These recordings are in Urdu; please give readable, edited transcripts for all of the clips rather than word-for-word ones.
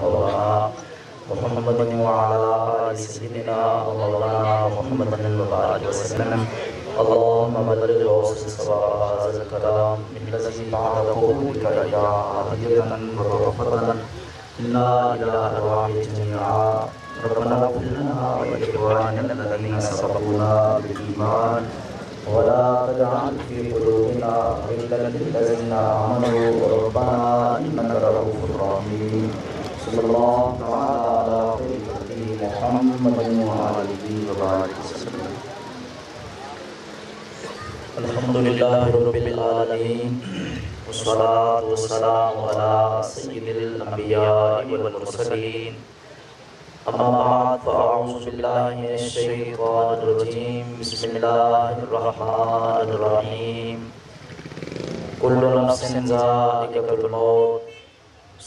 مولانا محمد وعلى آل سيدنا ومولانا محمد وبارك وسلم. اللهم بلغ وصل صواب هذا الكلام من الذي بعد قبولك يا هدية وتوفيقا إلا إلى أرواح جميعا. ربنا اغفر لنا ولإخواننا الذين سبقونا بالإيمان ولا تجعل في قلوبنا غلا للذين آمنوا ربنا إنك رؤوف رحيم. صلى الله تعالى على خير خلقه محمد وآله وبارك وسلم. الحمد لله رب العالمين والصلاة والسلام على سيد الأنبياء والمرسلين. أما بعد فأعوذ بالله من الشيطان الرجيم. بسم الله الرحمن الرحيم. كل نفس ذائقة الموت.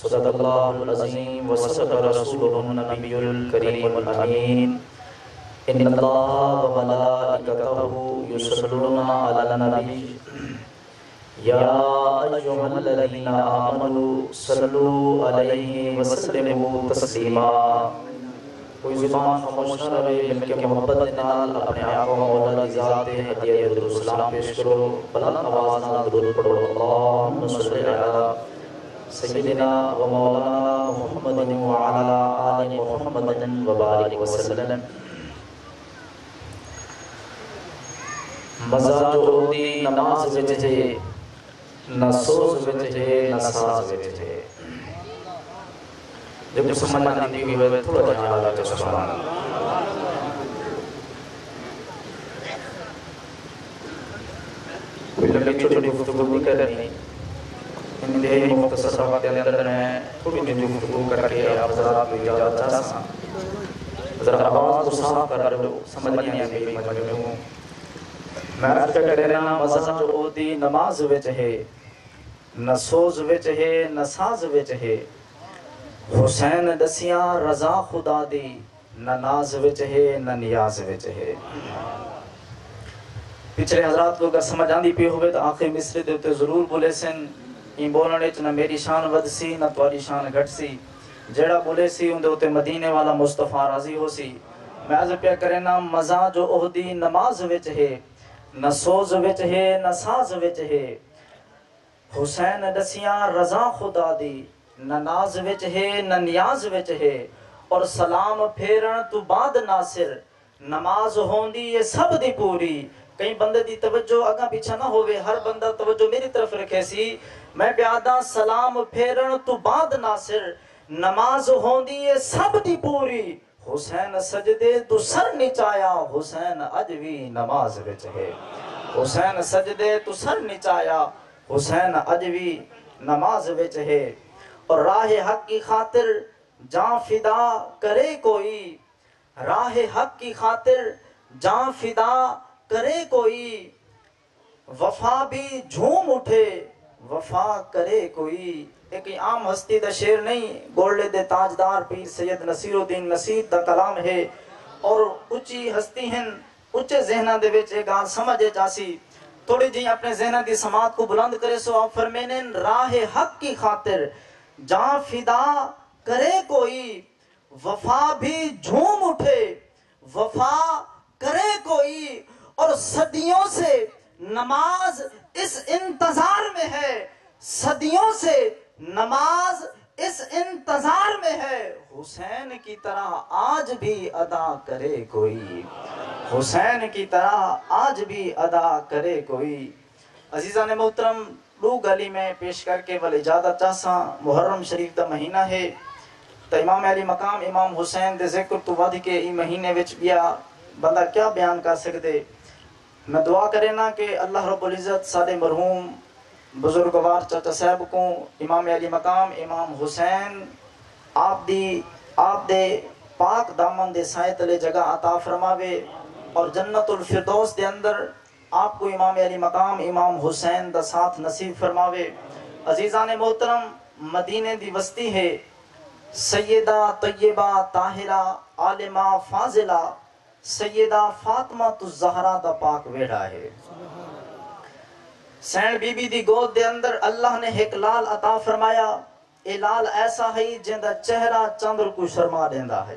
صدق الله العظيم وصدق رسوله النبي الكريم الأمين. إن الله وملائكته يصلون على النبي يا أيها الذين آمنوا صلوا عليه وسلموا تسلیما. کوئی زبان خاموش نہ رہے بلکہ محبت نال اپنے آپ کو مولا کی ذات ہدیہ درود السلام پیش کرو. بلند آواز نال درود پڑھو. اللہم صل علی سیدنا و مولانا محمد وعلی آل محمد وبارک وسلم. مزہ جو دی نماز وچ ہے نہ سوز وچ ہے نہ ساز وچ ہے. جب سمجھ آتی ہوئی تھوڑا جہاں آتا سبحان اللہ. کوئی لمبی چھوٹی گفتگو نہیں کرنی. انتہائی مختصر وقت اندر میں تھوڑی جو گفتگو کر کے آپ حضرات کو اجازت چاہتا ہوں. ذرا آواز کو صاف کر لو سمجھ نہیں آتی مجمع ہوں. میں عرض کرنا مزہ جو دی نماز وچ ہے نہ سوز وچ ہے نہ ساز وچ ہے. حسین دسیاں رضا خدا دی نہ ناز وچ ہے نہ نیاز وچ ہے. پچھلے حضرات کو اگر سمجھ آندی پی ہوئے تو آخری مصرے دیتے ضرور بولے سن. این بولنے چ نہ میری شان ود سی نہ تواری شان گھٹ سی. جیڑا بولے سی ان دیتے مدینے والا مصطفیٰ راضی ہو سی. میں عرض پیا کرنا مزہ جو اہدی نماز وچ ہے نہ سوز وچ ہے نہ ساز وچ ہے. حسین دسیاں رضا خدا دی نہ ناز وچ ہے نہ نیاز وچ ہے. اور سلام پھیرن تو بعد ناصر نماز ہوندی یہ سب دی پوری. کئی بندے دی توجہ اگا پیچھا نہ ہوئے ہر بندہ توجہ میری طرف رکھے سی. میں پیادا سلام پھیرن تو بعد ناصر نماز ہوندی یہ سب دی پوری. حسین سجدے تو سر نچایا حسین اج بھی نماز وچ ہے. حسین سجدے تو سر نچایا حسین اج بھی نماز وچ ہے. اور راہ حق کی خاطر جان فدا کرے کوئی. راہ حق کی خاطر جان فدا کرے کوئی. وفا بھی جھوم اٹھے وفا کرے کوئی. ایک عام ہستی دا شعر نہیں گولڈے دے تاجدار پیر سید نصیر الدین نصیر دا کلام ہے. اور اچھی ہستی ہیں اچھے ذہنہ دے وچ ایک گال سمجھے جاسی. تھوڑی جی اپنے ذہنہ دی سماعت کو بلند کرے سو آپ فرمینے راہ حق کی خاطر جان فدا کرے کوئی. وفا بھی جھوم اٹھے وفا کرے کوئی. اور صدیوں سے نماز اس انتظار میں ہے. صدیوں سے نماز اس انتظار میں ہے. حسین کی طرح آج بھی ادا کرے کوئی. حسین کی طرح آج بھی ادا کرے کوئی. عزیزان محترم دو گلی میں پیش کر کے ولی اجازت چاہساں. محرم شریف دا مہینہ ہے تو امام علی مقام امام حسین دے ذکر تو ودھ کے ای مہینے وچ بیا بندہ کیا بیان کر سکتے. میں دعا کرنا کہ اللہ رب العزت سارے مرحوم بزرگوار چاچا صاحب کو امام علی مقام امام حسین آپ دے پاک دامن دے سائے تلے جگہ عطا فرماوے. اور جنت الفردوس دے اندر آپ کو امام علی مقام امام حسین دا ساتھ نصیب فرماوے. عزیزان محترم مدینے دی وسطی ہے. سیدہ طیبہ طاہرہ عالمہ فاضلہ سیدہ فاطمہ الزہرا دا پاک ویڑا ہے. سین بی بی دی گود دے اندر اللہ نے ایک لال عطا فرمایا. اے لال ایسا ہے جندہ چہرہ چندر کو شرما دیندہ ہے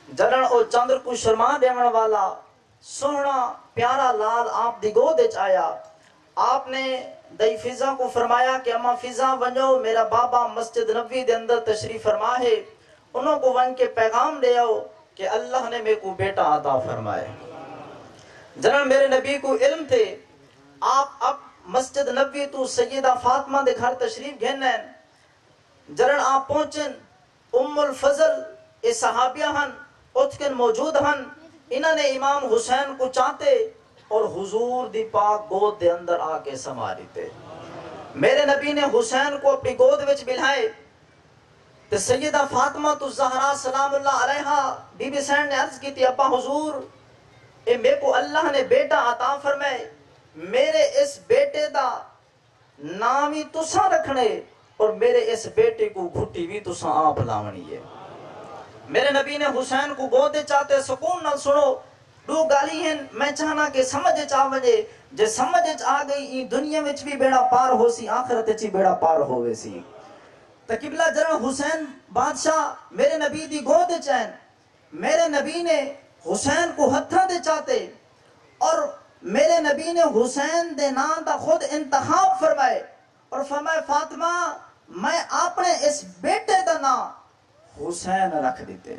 جڑن او چندر کو شرما دیون والا سونا پیارا لال آپ دی گود وچ آیا آپ نے دئی فضا کو فرمایا کہ اما فضا ونجو میرا بابا مسجد نبوی دے اندر تشریف فرما ہے انہوں کو ون کے پیغام دے آؤ کہ اللہ نے میرے کو بیٹا عطا فرمائے جنرل میرے نبی کو علم تھے آپ اب مسجد نبوی تو سیدہ فاطمہ دے گھر تشریف گھنن جنرل آپ پہنچن ام الفضل اے صحابیہ ہن اتکن موجود ہن انہوں نے امام حسین کو چاہتے اور حضور دی پاک گود دے اندر آ کے سما دیتے میرے نبی نے حسین کو اپنی گود وچ بلائے تو سیدہ فاطمہ تو زہرا سلام اللہ علیہا بی بی سین نے عرض کی تھی ابا حضور اے میرے کو اللہ نے بیٹا عطا فرمائے میرے اس بیٹے دا نامی تساں رکھنے اور میرے اس بیٹے کو گھٹی بھی تساں آپ لاونی ہے میرے نبی نے حسین کو گودے چاہتے سکون نہ سنو دو گالی ہیں میں چاہنا کہ سمجھے چاہ وجے جے سمجھے چاہ گئی این دنیا میں بھی بیڑا پار ہو سی آخرت چی بیڑا پار ہوئے سی تقبلہ جرن حسین بادشاہ میرے نبی دی گودے چاہیں میرے نبی نے حسین کو ہتھاں دے چاہتے اور میرے نبی نے حسین دے نام دا خود انتخاب فرمائے اور فرمائے فاطمہ میں اپنے اس بیٹے دا نام حسین رکھ دیتے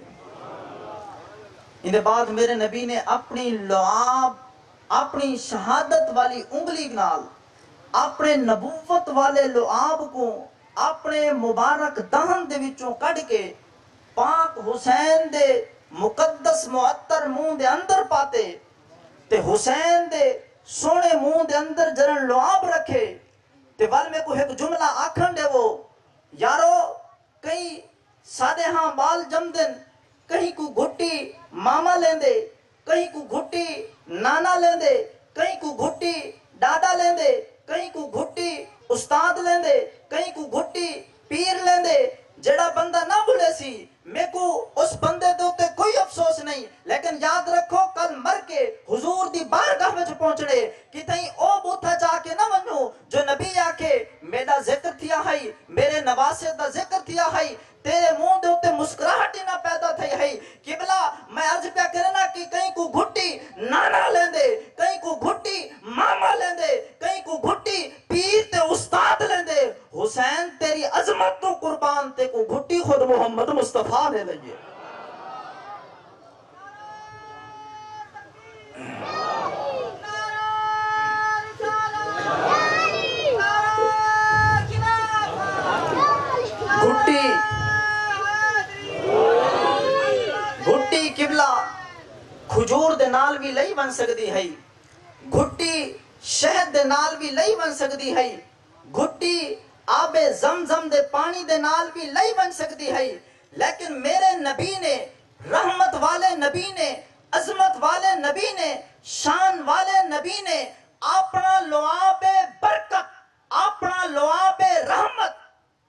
اندے بعد میرے نبی نے اپنی لعاب اپنی شہادت والی انگلی نال اپنے نبوت والے لعاب کو اپنے مبارک دہن دے وچوں کڑ کے پاک حسین دے مقدس معطر منہ دے اندر پاتے تے حسین دے سونے منہ دے اندر جرن لعاب رکھے تے وال میں کو ایک جملہ آکھن دے وہ یارو کئی سادے ہاں بال جم دن کہیں کو گھٹی ماما لیندے کہیں کو گھٹی نانا لیندے کہیں کو گھٹی دادا لیندے کہیں کو گھٹی استاد لیندے کہیں کو گھٹی پیر لیندے جڑا بندہ نہ بھولے سی میں کو اس بندے دوتے کوئی افسوس نہیں لیکن یاد رکھو کل مر کے حضور دی بارگاہ میں پہنچنے کہ تہیں او بوتھا جا کے نہ ونو جو نبی آکے میرا ذکر تھیا ہے میرے نواسے دا ذکر تھیا ہے تیرے منہ دے ہوتے مسکراہٹی نہ پیدا تھی ہے قبلہ میں عرض پہ کرنا کہ کہیں کو گھٹی نانا لیندے کہیں کو گھٹی ماما لیندے کہیں کو گھٹی پیر تے استاد لیندے حسین تیری عظمت تو قربان تے کو گھٹی خود محمد مصطفیٰ نے لگے گھٹی قبلہ کھجور دے نال بھی لئی بن سکتی ہے گھٹی شہد دے نال بھی لئی بن سکتی ہے گھٹی آب زمزم دے پانی دے نال بھی لئی بن سکتی ہے لیکن میرے نبی نے رحمت والے نبی نے عظمت والے نبی نے شان والے نبی نے اپنا لعاب برکت اپنا لعاب رحمت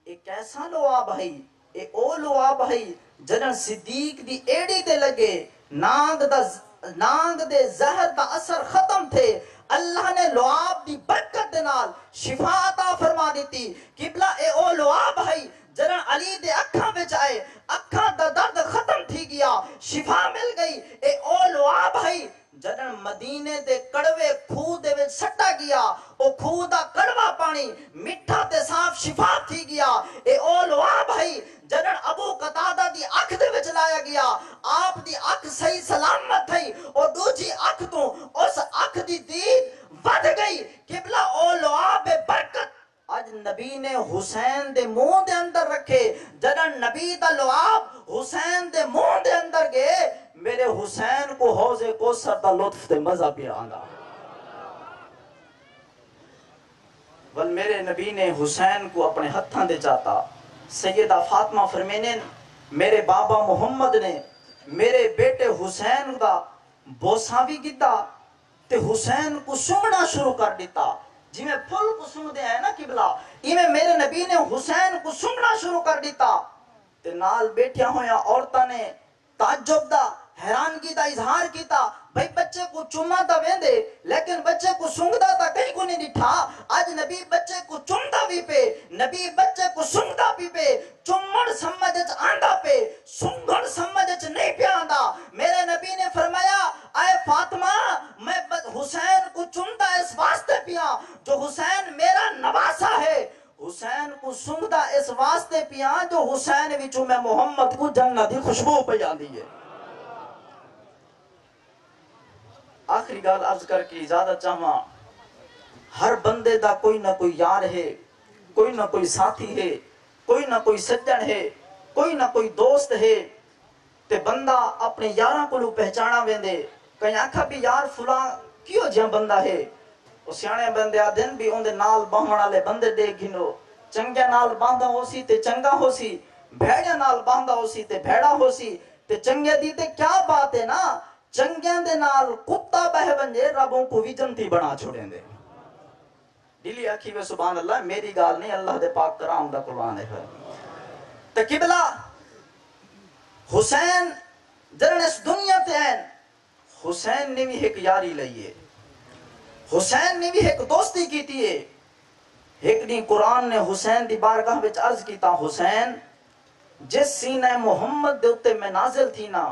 ایک ایسا لعاب ہے اے او لعاب ہے جنن صدیق دی ایڑی تے لگے نانگ دے زہر دا اثر ختم تھے اللہ نے لعاب دی برکت دے نال شفا عطا فرما دیتی قبلہ اے او لعاب ہے جنن علی دے اکھاں بچ آئے اکھاں دا درد ختم تھی گیا شفا مل گئی اے او لعاب ہے جنن مدینے دے کڑوے کھو دے وچ سٹا گیا او کھو دا کڑوا پانی مٹھا تے صاف شفا تھی گیا اے او لعاب ہے جنن ابو قتادہ دی اکھ دے وچ لایا گیا آپ دی اکھ صحیح سلامت ہے اور دوجی اکھ تو اس اکھ دی دید ود گئی قبلہ او لعاب برکت آج نبی نے حسین دے منہ دے اندر رکھے جنن نبی دا لعاب حسین دے منہ دے اندر گئے میرے حسین کو حوض کوثر دا لطف دے مزہ پہ آنا ول میرے نبی نے حسین کو اپنے ہتھاں دے چاہتا سیدہ فاطمہ فرمینن میرے بابا محمد نے میرے بیٹے حسین دا بوساوی کیتا تے حسین کو سنگنا شروع کر دیتا جی میں پھل کو سنگ دے ہیں نا قبلہ ایمیں میرے نبی نے حسین کو سنگنا شروع کر دیتا تے نال بیٹھیا ہویا عورتہ نے تعجب دا حیرانگی دا اظہار کیتا بھئی بچے کو چمہ دا ویندے لیکن بچے کو سنگدا تا کہیں کو نہیں ڈٹھا آج نبی بچے کو چمدا بھی پہ نبی بچے کو سنگدا بھی پہ چمڑ سمجھچ آندہ پہ سنگڑ سمجھچ نہیں پہ آندہ میرے نبی نے فرمایا اے فاطمہ میں حسین کو چمدا اس واسطے پیا جو حسین میرا نواسا ہے حسین کو سنگدا اس واسطے پیا جو حسین وچوں میں محمد کو جنت دی خوشبو پہ جاندی ہے آخری گال عرض کر کے اجازت چاہواں ہر بندے دا کوئی نہ کوئی یار ہے کوئی نہ کوئی ساتھی ہے کوئی نہ کوئی سجن ہے کوئی نہ کوئی دوست ہے تے بندہ اپنے یاراں کو لو پہچانا ویندے کہیں آکھا بھی یار فلاں کیوں جہاں بندہ ہے وہ سیانے بندے آدھن بھی اندے نال باہن والے بندے دے گھنو چنگے نال باندھا ہو سی تے چنگا ہو سی بھیڑے نال باندھا ہو سی تے بھیڑا ہو سی تے چنگے دی تے کیا بات ہے نا چنگیاں دے نال کتا بہ بنجے ربوں کو بھی جنتی بنا چھوڑیں دے دلی آکھی وے سبحان اللہ میری گال نہیں اللہ دے پاک کرام دا قرآن ہے تے قبلہ حسین جرن اس دنیا تے ہیں حسین نے بھی ایک یاری لئیے حسین نے بھی ایک دوستی کی تیئے ایک نہیں قرآن نے حسین دی بارگاہ وچ عرض کیتا حسین جس سینہ محمد دے اتے میں نازل تھی نا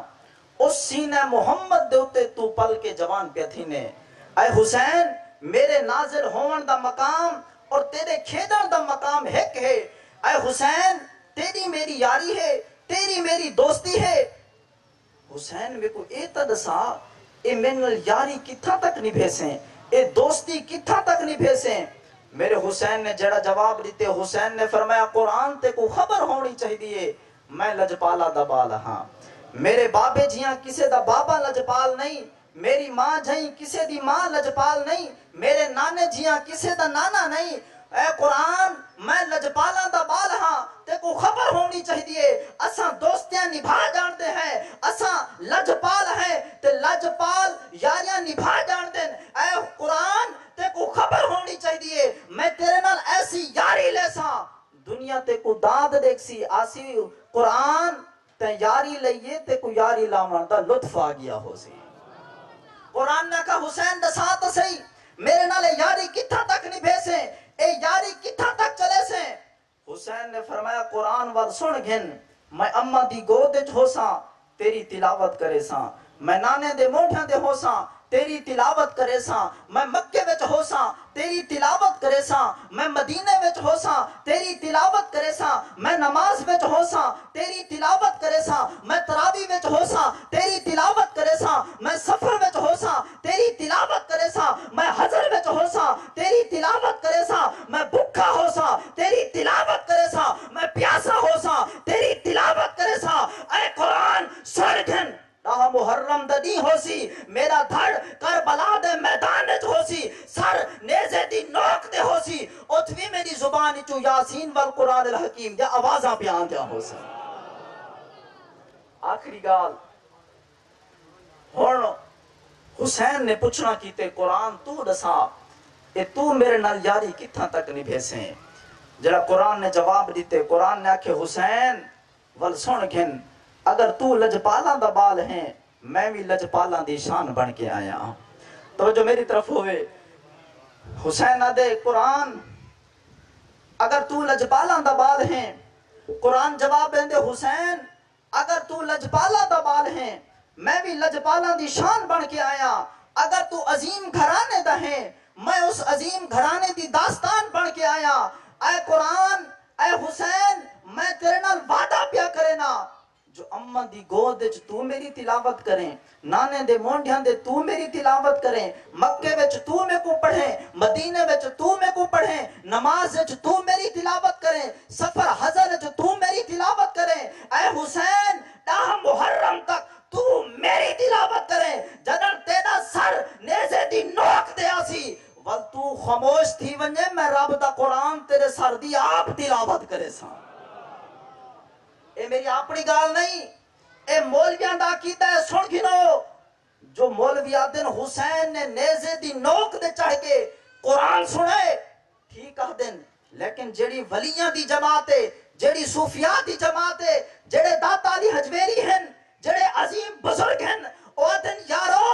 اس سینہ محمد دے اتے تو پل کے جوان پہ تھی نے اے حسین میرے نازل ہون دا مقام اور تیرے کھیدان دا مقام ایک ہے اے حسین تیری میری یاری ہے تیری میری دوستی ہے حسین میں کو اے تدسا اے منل یاری کتھا تک نہیں بھیسیں اے دوستی کتھا تک نہیں بھیسیں میرے حسین نے جڑا جواب دیتے حسین نے فرمایا قرآن تے کو خبر ہونی چاہیے میں لجپالا دا بالا ہاں میرے بابے جیاں کسے دا بابا لجپال نہیں میری ماں جائیں کسے دی ماں لجپال نہیں میرے نانے جیاں کسے دا نانا نہیں اے قرآن میں لجپالا دا بال ہاں تے کو خبر ہونی چاہیے اساں دوستیاں نبھا جانتے ہیں اساں لجپال ہیں تے لجپال یاریاں نبھا جانتے ہیں اے قرآن تے کو خبر ہونی چاہیے میں تیرے نال ایسی یاری لے ساں دنیا تے کو داد دیکھ سی آسی قرآن تے یاری لئیے تے کو یاری لامان دا لطف آ گیا ہو سی قرآن نے کہا حسین دسات سہی میرے نالے یاری کتھا تک نہیں بھیسیں اے یاری کتھا تک چلے سے حسین نے فرمایا قرآن وال سن گھن میں اممہ دی گودج ہو ساں تیری تلاوت کرے ساں میں نانے دے موڑھیاں دے ہو ساں تیری تلاوت کرے ساں میں مکے وچ ہو ساں تیری تلاوت کرے ساں میں مدینے وچ ہو ساں تیری تلاوت کرے ساں میں نماز وچ ہو ساں تیری تلاوت کرے ساں میں تراویح وچ ہو ساں تیری تلاوت کرے ساں میں سفر وچ ہو ساں تیری تلاوت کرے ساں میں حضر وچ ہو ساں تیری تلاوت کرے ساں میں بھکھا ہو ساں تیری تلاوت کرے ساں میں پیاسا ہو ساں تیری تلاوت کرے ساں اے قرآن سرگن راہ محرم دنی ہو سی میرا دھڑ کربلا دے میدان ہو سی سر نیزے دی نوک دے ہو سی اتوی میری زبان چو یاسین والقرآن الحکیم یا آوازاں بیان دیا ہو سی آخری گال ہون حسین نے پوچھنا کیتے قرآن تو دسا اے تو میرے نال یاری کتھا تک نہیں بھیسیں جڑا قرآن نے جواب دیتے قرآن نے آکھے حسین ول سن گھن اگر تو لجپالاں دا بال ہیں میں بھی لجپالاں دی شان بن کے آیا تو جو میری طرف ہوئے حسین آدھے قرآن اگر تو لجپالاں دا بال ہیں قرآن جواب دیندے حسین اگر تو لجپالاں دا بال ہیں میں بھی لجپالاں دی شان بن کے آیا اگر تو عظیم گھرانے دا ہیں میں اس عظیم گھرانے دی داستان بن کے آیا اے قرآن اے حسین میں تیرے نال وعدہ پیا کرے نا جو اممہ دی گود وچ تو میری تلاوت کریں نانے دے مونڈیاں دے تو میری تلاوت کریں مکے وچ تو میں کو پڑھیں مدینے وچ تو میں کو پڑھیں نماز وچ تو میری تلاوت کریں سفر حضر وچ تو میری تلاوت کریں اے حسین ڈاہ محرم تک تو میری تلاوت کریں جدن تیرا سر نیزے دی نوک دے آسی ول تو خاموش تھی ونجے میں رب دا قرآن تیرے سر دی آپ تلاوت کرے ساں اے میری اپنی گال نہیں اے مولویاں دا عقیدہ ہے سن گھنو جو مولوی آدن حسین نے نیزے دی نوک دے چاہ کے قرآن سنے ٹھیک آدن لیکن جڑی ولیاں دی جماعت ہے جڑی صوفیاء دی جماعت ہے جڑے داتا علی حجویری ہیں جڑے عظیم بزرگ ہیں او دن یارو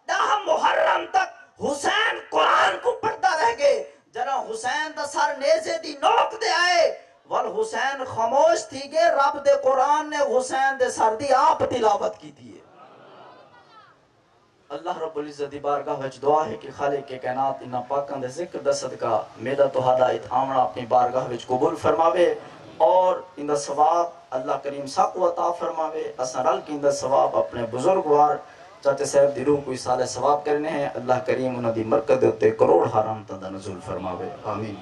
10 محرم تک حسین قرآن کو پڑھتا رہ گئے جنا حسین دا سر نیزے دی نوک دے آئے وال حسین خاموش تھی گئے رب دے قرآن نے حسین دے سر دی آپ تلاوت کی دیئے اللہ رب العزت دی بارگاہ وچ دعا ہے کہ خالق کے کائنات انہاں پاکاں دے ذکر دا صدقہ میرا تہاڈا اتھامنا اپنی بارگاہ وچ قبول فرماوے اور ان دا ثواب اللہ کریم ساکو عطا فرماوے اساں رل کے ان دا ثواب اپنے بزرگوار چاچے صاحب دی روح کوئی سال ثواب کرنے ہیں اللہ کریم انہاں دی مرکز دے اوتے کروڑ حرام دا نزول فرماوے آمین